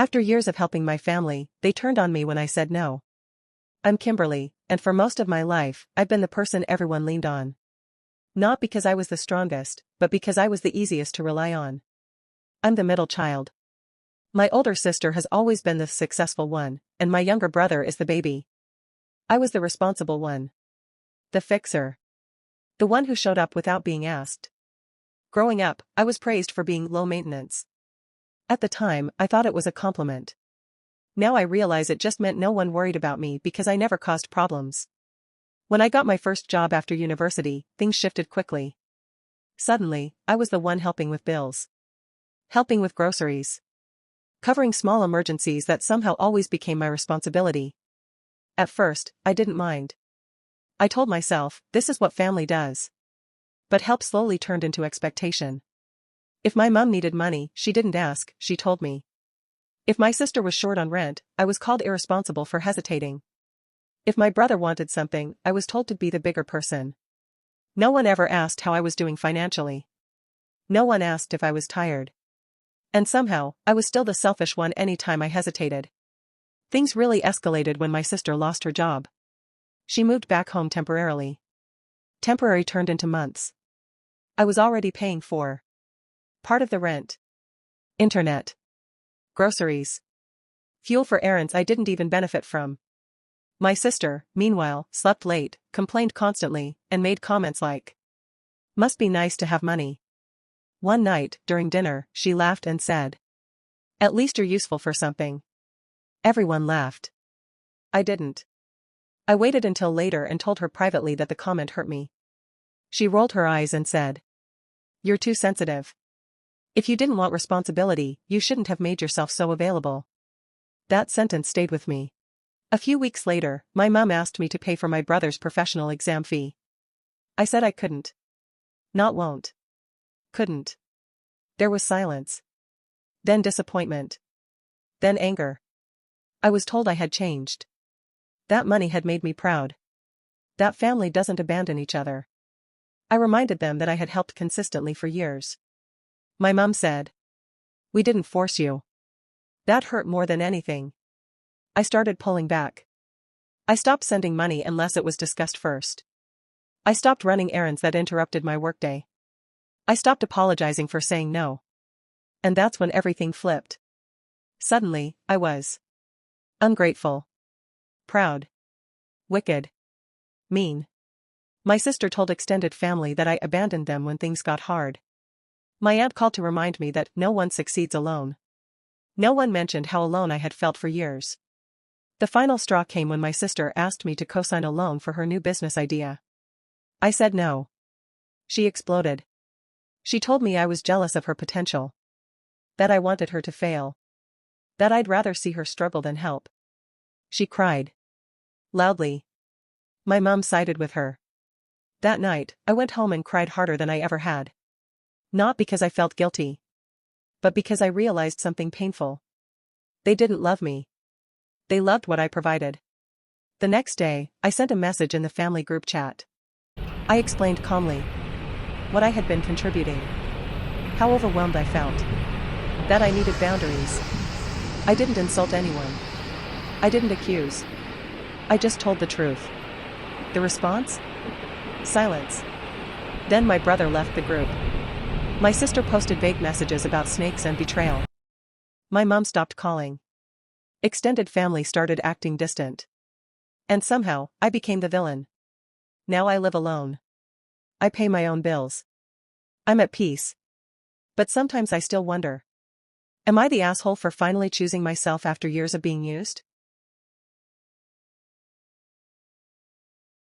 After years of helping my family, they turned on me when I said no. I'm Kimberly, and for most of my life, I've been the person everyone leaned on. Not because I was the strongest, but because I was the easiest to rely on. I'm the middle child. My older sister has always been the successful one, and my younger brother is the baby. I was the responsible one. The fixer. The one who showed up without being asked. Growing up, I was praised for being low maintenance. At the time, I thought it was a compliment. Now I realize it just meant no one worried about me because I never caused problems. When I got my first job after university, things shifted quickly. Suddenly, I was the one helping with bills. Helping with groceries. Covering small emergencies that somehow always became my responsibility. At first, I didn't mind. I told myself, this is what family does. But help slowly turned into expectation. If my mom needed money, she didn't ask, she told me. If my sister was short on rent, I was called irresponsible for hesitating. If my brother wanted something, I was told to be the bigger person. No one ever asked how I was doing financially. No one asked if I was tired. And somehow, I was still the selfish one anytime I hesitated. Things really escalated when my sister lost her job. She moved back home temporarily. Temporary turned into months. I was already paying for part of the rent, internet, groceries, fuel for errands I didn't even benefit from. My sister, meanwhile, slept late, complained constantly, and made comments like, "Must be nice to have money." One night, during dinner, she laughed and said, "At least you're useful for something." Everyone laughed. I didn't. I waited until later and told her privately that the comment hurt me. She rolled her eyes and said, "You're too sensitive. If you didn't want responsibility, you shouldn't have made yourself so available." That sentence stayed with me. A few weeks later, my mom asked me to pay for my brother's professional exam fee. I said I couldn't. Not won't. Couldn't. There was silence. Then disappointment. Then anger. I was told I had changed. That money had made me proud. That family doesn't abandon each other. I reminded them that I had helped consistently for years. My mom said, "We didn't force you." That hurt more than anything. I started pulling back. I stopped sending money unless it was discussed first. I stopped running errands that interrupted my workday. I stopped apologizing for saying no. And that's when everything flipped. Suddenly, I was ungrateful, proud, wicked, mean. My sister told extended family that I abandoned them when things got hard. My aunt called to remind me that no one succeeds alone. No one mentioned how alone I had felt for years. The final straw came when my sister asked me to co-sign a loan for her new business idea. I said no. She exploded. She told me I was jealous of her potential. That I wanted her to fail. That I'd rather see her struggle than help. She cried. Loudly. My mom sided with her. That night, I went home and cried harder than I ever had. Not because I felt guilty. But because I realized something painful. They didn't love me. They loved what I provided. The next day, I sent a message in the family group chat. I explained calmly what I had been contributing. How overwhelmed I felt. That I needed boundaries. I didn't insult anyone. I didn't accuse. I just told the truth. The response? Silence. Then my brother left the group. My sister posted vague messages about snakes and betrayal. My mom stopped calling. Extended family started acting distant. And somehow, I became the villain. Now I live alone. I pay my own bills. I'm at peace. But sometimes I still wonder. Am I the asshole for finally choosing myself after years of being used?